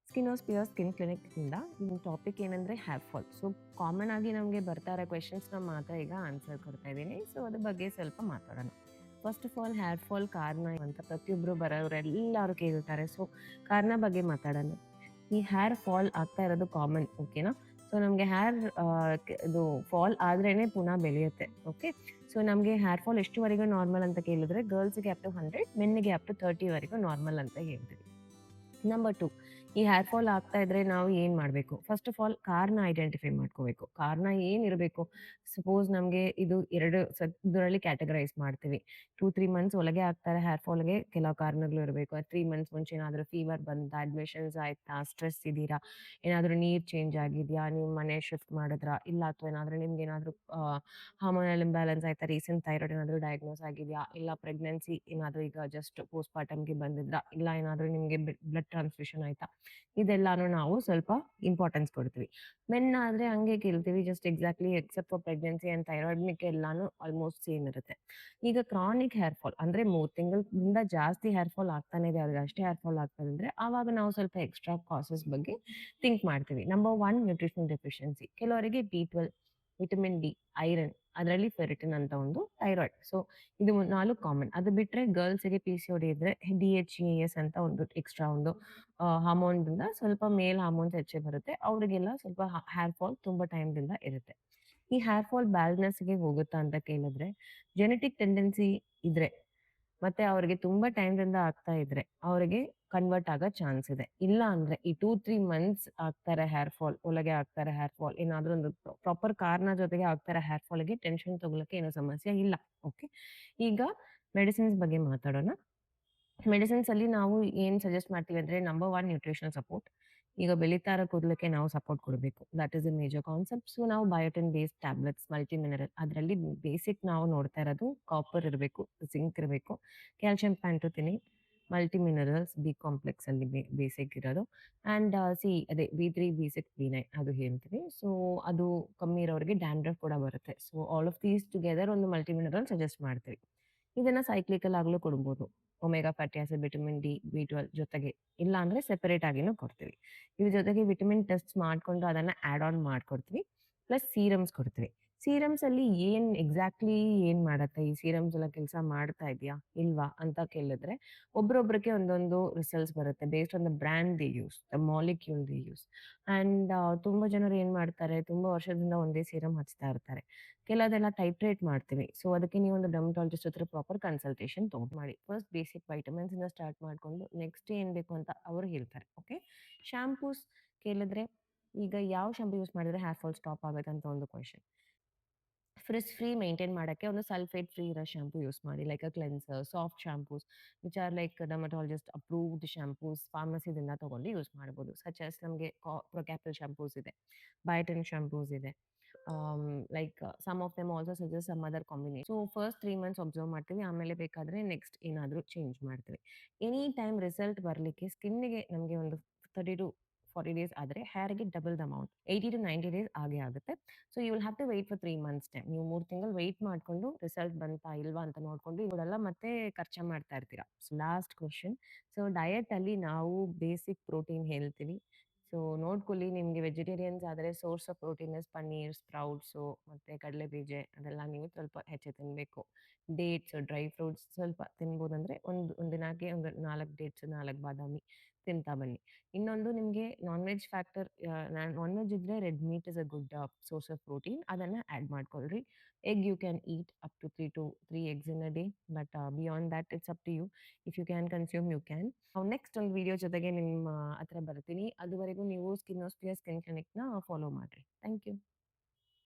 ಸ್ಕಿನೋಸ್ಪಿಯರ್ skin ಕ್ಲಿನಿಕ್‌ನಿಂದ ನಿಮ್ಮ topic ಏನಂದ್ರೆ hair fall. So common ಆಗಿ ನಮಗೆ ಬರ್ತಾ ಇರೋ ಕ್ವೆಶನ್ಸ್‌ನ ಮಾತ್ರ ಈಗ ಆನ್ಸರ್ ಕೊಡ್ತಾ ಇದ್ದೀನಿ. ಸೊ ಅದ್ರ ಬಗ್ಗೆ ಸ್ವಲ್ಪ ಮಾತಾಡೋಣ. First of all hair fall ಕಾರಣ ಅಂತ ಪ್ರತಿಯೊಬ್ಬರು ಬರೋರೆಲ್ಲರೂ ಕೇಳ್ತಾರೆ. ಸೊ ಕಾರಣ ಬಗ್ಗೆ ಮಾತಾಡೋಣ. ಈ ಹೇರ್ ಫಾಲ್ ಆಗ್ತಾ ಇರೋದು ಕಾಮನ್, ಓಕೆನಾ? ಸೊ ನಮಗೆ ಇದು ಫಾಲ್ ಆದ್ರೇನೆ ಪುನಃ ಬೆಳೆಯುತ್ತೆ. ಓಕೆ, ಸೊ ನಮಗೆ ಹೇರ್ ಫಾಲ್ ಎಷ್ಟುವರೆಗೂ ನಾರ್ಮಲ್ ಅಂತ ಕೇಳಿದ್ರೆ ಗರ್ಲ್ಸ್ಗೆ ಅಪ್ ಟು 100, ಮೆನ್ನಿಗೆ ಅಪ್ ಟು 30 ವರೆಗೂ ನಾರ್ಮಲ್ ಅಂತ ಹೇಳ್ತೀವಿ. ನಂಬರ್ 2, ಈ ಹೇರ್ ಫಾಲ್ ಆಗ್ತಾ ಇದ್ರೆ ನಾವು ಏನ್ ಮಾಡ್ಬೇಕು? ಫಸ್ಟ್ ಆಫ್ ಆಲ್ ಕಾರಣ ಐಡೆಂಟಿಫೈ ಮಾಡ್ಕೋಬೇಕು. ಕಾರಣ ಏನಿರಬೇಕು? ಸಪೋಸ್ ನಮ್ಗೆ ಇದು 2 ಇದರಲ್ಲಿ ಕ್ಯಾಟಗರೈಸ್ ಮಾಡ್ತೀವಿ. 2-3 ಮಂತ್ಸ್ ಒಳಗೆ ಆಗ್ತಾರೆ ಹೇರ್ ಫಾಲ್‌ಗೆ ಕೆಲವು ಕಾರಣಗಳು ಇರಬೇಕು. 3 ಮಂತ್ಸ್ ಮುಂಚೆ ಏನಾದ್ರು ಫೀವರ್ ಬಂತಾ, ಅಡ್ಮಿಷನ್ಸ್ ಆಯ್ತಾ, ಸ್ಟ್ರೆಸ್ ಇದ್ದೀರಾ, ಏನಾದ್ರು ನೀರ್ ಚೇಂಜ್ ಆಗಿದ್ಯಾ, ನೀವು ಮನೆ ಶಿಫ್ಟ್ ಮಾಡಿದ್ರಾ, ಇಲ್ಲ ಅಥವಾ ಏನಾದ್ರು ನಿಮ್ಗೇನಾದ್ರು ಹಾರ್ಮೋನಲ್ ಇಂಬ್ಯಾಲೆನ್ಸ್ ಆಯ್ತಾ, ರೀಸೆಂಟ್ ಥೈರಾಯ್ಡ್ ಏನಾದ್ರು ಡಯಾಗ್ನೋಸ್ ಆಗಿದ್ಯಾ, ಇಲ್ಲ ಪ್ರೆಗ್ನೆನ್ಸಿ ಏನಾದ್ರು ಈಗ ಜಸ್ಟ್ ಪೋಸ್ಟ್ ಪಾರ್ಟಮ್‌ಗೆ ಬಂದಿದ್ರಾ, ಇಲ್ಲ ಏನಾದ್ರು ನಿಮ್ಗೆ ಬ್ಲಡ್ ಟ್ರಾನ್ಸ್‌ಫ್ಯೂಷನ್ ಆಯ್ತಾ, ಇದೆಲ್ಲಾನು ನಾವು ಸ್ವಲ್ಪ ಇಂಪಾರ್ಟೆನ್ಸ್ ಕೊಡ್ತೀವಿ. ಮೆನ್ ಆದ್ರೆ ಹಂಗೆ ಕೇಳ್ತೀವಿ, just exactly except for pregnancy and thyroid ಮಿಕ್ಕೆಲ್ಲಾನು ಆಲ್ಮೋಸ್ಟ್ ಸೇಮ್ ಇರುತ್ತೆ. ಈಗ ಕ್ರಾನಿಕ್ ಹೇರ್ ಫಾಲ್ ಅಂದ್ರೆ 3 ತಿಂಗಳಿಂದ ಜಾಸ್ತಿ ಹೇರ್ ಫಾಲ್ ಆಗ್ತಾನೆ ಇದೆ, ಅವ್ರಿಗೆ ಅಷ್ಟೇ ಹೇರ್ ಫಾಲ್ ಆಗ್ತದೆ ಅಂದ್ರೆ ಆವಾಗ ನಾವು ಸ್ವಲ್ಪ ಎಕ್ಸ್ಟ್ರಾ ಕಾಸಸ್ ಬಗ್ಗೆ ಥಿಂಕ್ ಮಾಡ್ತೀವಿ. Number 1, nutritional deficiency. ಕೆಲವರಿಗೆ B12, ವಿಟಮಿನ್ ಡಿ, ಐರನ್, ಅದರಲ್ಲಿ ಫೆರಿಟಿನ್ ಅಂತ ಒಂದು, ಥೈರಾಯ್ಡ್. ಸೊ ಇದು 4 ಕಾಮನ್. ಅದು ಬಿಟ್ರೆ ಗರ್ಲ್ಸ್‌ಗೆ PCOD ಇದ್ರೆ DHEAS ಅಂತ ಒಂದು ಎಕ್ಸ್ಟ್ರಾ ಒಂದು ಹಾರ್ಮೋನ್‌ದಿಂದ ಸ್ವಲ್ಪ ಮೇಲ್ ಹಾರ್ಮೋನ್ಸ್ ಹೆಚ್ಚೆ ಬರುತ್ತೆ. ಅವ್ರಿಗೆಲ್ಲ ಸ್ವಲ್ಪ ಹೇರ್ ಫಾಲ್ ತುಂಬಾ ಟೈಮ್‌ದಿಂದ ಇರುತ್ತೆ. ಈ ಹೇರ್ ಫಾಲ್ ಬಾಲ್ಡ್‌ನೆಸ್‌ಗೆ ಹೋಗುತ್ತಾ ಅಂತ ಕೇಳಿದ್ರೆ, ಜೆನೆಟಿಕ್ ಟೆಂಡೆನ್ಸಿ ಇದ್ರೆ ಮತ್ತೆ ಅವ್ರಿಗೆ ತುಂಬಾ ಟೈಮ್‌ದಿಂದ ಆಗ್ತಾ ಇದ್ರೆ, ಅವ್ರಿಗೆ ಕನ್ವರ್ಟ್ ಆಗೋ ಚಾನ್ಸ್ ಇದೆ. ಇಲ್ಲ ಅಂದ್ರೆ ಈ 2-3 ಮಂತ್ಸ್ ಆಗ್ತಾರೆ ಹೇರ್ ಫಾಲ್, ಒಳಗೆ ಆಗ್ತಾರೆ ಹೇರ್ ಫಾಲ್, ಏನಾದ್ರೂ ಒಂದು ಪ್ರಾಪರ್ ಕಾರಣ ಜೊತೆಗೆ ಆಗ್ತಾರೆ ಹೇರ್ ಫಾಲ್‌ಗೆ, ಟೆನ್ಷನ್ ತಗೊಳಕ್ಕೆ ಏನೂ ಸಮಸ್ಯೆ ಇಲ್ಲ. ಓಕೆ. ಈಗ ಮೆಡಿಸಿನ್ಸ್ ಬಗ್ಗೆ ಮಾತಾಡೋಣ. ಮೆಡಿಸಿನ್ಸ್ ಅಲ್ಲಿ ನಾವು ಏನ್ ಸಜೆಸ್ಟ್ ಮಾಡ್ತೀವಿ ಅಂದ್ರೆ ನಂಬರ್ 1, ನ್ಯೂಟ್ರಿಷನಲ್ ಸಪೋರ್ಟ್. ಈಗ ಬೆಳೀತಾ ಇರೋ ಕೂದಲಕ್ಕೆ ನಾವು ಸಪೋರ್ಟ್ ಕೊಡಬೇಕು. That is a major concept. So ನಾವು biotin based tablets, multi mineral, ಅದರಲ್ಲಿ ಬೇಸಿಕ್ ನಾವು ನೋಡ್ತಾ ಇರೋದು ಕಾಪರ್ ಇರಬೇಕು, ಜಿಂಕ್ ಇರಬೇಕು, calcium pantothenic, multi minerals, B complex ಅಲ್ಲಿ ಬೇಸಿಕ್ ಇರೋದು, ಅಂಡ್ ಅದೇ B3, B6, B9 ಅದು ಹೇಳ್ತೀವಿ. ಸೊ ಅದು ಕಮ್ಮಿ ಇರೋರಿಗೆ ಡ್ಯಾಂಡ್ರಫ್ ಕೂಡ ಬರುತ್ತೆ. So all of these together ಒಂದು ಮಲ್ಟಿ ಮಿನರಲ್ ಸಜೆಸ್ಟ್ ಮಾಡ್ತೀವಿ. ಇದನ್ನ ಸೈಕ್ಲಿಕಲ್ ಆಗ್ಲೂ ಕೊಡ್ಬೋದು. Omega fatty acid, vitamin D, B12 ಜೊತೆಗೆ. ಇಲ್ಲ ಅಂದ್ರೆ ಸೆಪರೇಟ್ ಆಗಿನೂ ಕೊಡ್ತೀವಿ. ಇದ್ರ ಜೊತೆಗೆ ವಿಟಮಿನ್ ಟೆಸ್ಟ್ ಮಾಡ್ಕೊಂಡು ಅದನ್ನ ಆಡ್ ಆನ್ ಮಾಡ್ಕೊಡ್ತೀವಿ. ಪ್ಲಸ್ ಸೀರಮ್ಸ್ ಕೊಡ್ತೀವಿ. ಸೀರಮ್ಸ್ ಅಲ್ಲಿ ಎಕ್ಸಾಕ್ಟ್ಲಿ ಏನ್ ಮಾಡತ್ತೆ? ಈ ಸೀರಮ್ಸ್ ಎಲ್ಲ ಕೆಲಸ ಮಾಡ್ತಾ ಇದೆಯಾ? ಇಲ್ವಾ? ಅಂತ ಕೇಳಿದ್ರೆ ಒಬ್ರೊಬ್ರಿಗೆ ಒಂದೊಂದು ರಿಸಲ್ಟ್ಸ್ ಬರುತ್ತೆ. Based on the brand they use, the molecule they use. And ತುಂಬಾ ಜನರು ಏನ್ ಮಾಡ್ತಾರೆ? ತುಂಬಾ ವರ್ಷದಿಂದ ಒಂದೇ ಸೀರಮ್ ಹಚ್ತಾ ಇರ್ತಾರೆ. ಕೆಲದೆಲ್ಲ ಟೈಟ್ರೇಟ್ ಮಾಡ್ತೀವಿ. ಸೊ ಅದಕ್ಕೆ ನೀವು ಒಂದು ಡರ್ಮಟಾಲಜಿಸ್ಟ್ ಹತ್ರ ಪ್ರಾಪರ್ ಕನ್ಸಲ್ಟೇಷನ್ ಮಾಡಿ. ಫಸ್ಟ್ ಬೇಸಿಕ್ ವೈಟಮಿನ್ಸ್ ಇಂದ ಸ್ಟಾರ್ಟ್ ಮಾಡ್ಕೊಂಡು ನೆಕ್ಸ್ಟ್ ಏನ್ ಬೇಕು ಅಂತ ಅವರು ಹೇಳ್ತಾರೆ. ಓಕೆ. ಶಾಂಪೂಸ್ ಕೇಳಿದ್ರೆ ಈಗ ಯಾವ ಶಾಂಪೂ ಯೂಸ್ ಮಾಡಿದ್ರೆ ಹೇರ್ ಫಾಲ್ ಸ್ಟಾಪ್ ಆಗುತ್ತೆ ಅಂತ ಒಂದು ಕ್ವೆಶ್ಚನ್. ಫ್ರಿಸ್ ಫ್ರೀ ಮೇಂಟೈನ್ ಮಾಡಕ್ಕೆ ಒಂದು ಸಲ್ಫೇಟ್ ಫ್ರೀ ಇರೋ ಶಾಂಪೂ ಯೂಸ್ ಮಾಡಿ, like a cleanser, soft shampoos which are like dermatologist approved shampoos, ಫಾರ್ಮಸಿದಿಂದ ತಗೊಂಡು ಯೂಸ್ ಮಾಡ್ಬೋದು. ಸಚ್ ಆಸ್ ನಮಗೆ ಪ್ರೊಕ್ಯಾಪಲ್ ಶಾಂಪೂಸ್ ಇದೆ, ಬಯೋಟಿನ್ ಶಾಂಪೂಸ್ ಇದೆ. Like some of them also suggest some other combination. So first 3 months observe ಮಾಡ್ತೀವಿ, ಆಮೇಲೆ ಬೇಕಾದ್ರೆ next ಏನಾದರೂ ಚೇಂಜ್ ಮಾಡ್ತೀವಿ. ಎನಿ ಟೈಮ್ ರಿಸಲ್ಟ್ ಬರಲಿಕ್ಕೆ ಸ್ಕಿನ್ನಿಗೆ ನಮಗೆ ಒಂದು 30 to 40 ಡೇಸ್ ಆದರೆ ಹೇರ್ಗೆ double the amount 80 to 90 days ಆಗೇ ಆಗುತ್ತೆ. So you will have to wait for 3 months time. ನೀವು 3 ತಿಂಗಳು ವೆಯ್ಟ್ ಮಾಡ್ಕೊಂಡು ರಿಸಲ್ಟ್ ಬಂತಾ ಇಲ್ವಾ ಅಂತ ನೋಡ್ಕೊಂಡು ಇವುಗಳೆಲ್ಲ ಮತ್ತೆ ಖರ್ಚು ಮಾಡ್ತಾ ಇರ್ತೀರಾ. So last question. So diet ಅಲ್ಲಿ ನಾವು ಬೇಸಿಕ್ ಪ್ರೋಟೀನ್ ಹೇಳ್ತೀವಿ. ಸೊ ನೋಡ್ಕೊಳ್ಳಿ, ನಿಮ್ಗೆ ವೆಜಿಟೇರಿಯನ್ಸ್ ಆದ್ರೆ source of protein is paneer, sprouts ಮತ್ತೆ ಕಡಲೆಬೀಜ, ಅದೆಲ್ಲ ನೀವು ಸ್ವಲ್ಪ ಹೆಚ್ಚು ತಿನ್ಬೇಕು. ಡೇಟ್ಸ್, ಡ್ರೈ ಫ್ರೂಟ್ಸ್ ಸ್ವಲ್ಪ ತಿನ್ಬೋದಂದ್ರೆ ಒಂದು ದಿನಕ್ಕೆ ಒಂದು 4 ಡೇಟ್ಸ್, 4 ಬಾದಾಮಿ ತಿಂತಾ ಬನ್ನಿ. ಇನ್ನೊಂದು ನಿಮ್ಗೆ non veg factor, non veg ಇದ್ರೆ red meat is a good source of protein, ಅದನ್ನ ಆಡ್ ಮಾಡ್ಕೊಳ್ರಿ. Egg you can eat up to 3 eggs in a day, but beyond that it's up to you. If you can consume you can. Next ಒಂದು video ಜೊತೆಗೆ ನಿಮ್ಮ ಹತ್ರ ಬರ್ತೀನಿ. ಅದುವರೆಗೂ ನೀವು skin ಕ್ಲಿನಿಕ್‌ನ ಫಾಲೋ ಮಾಡ್ರಿ. Thank you.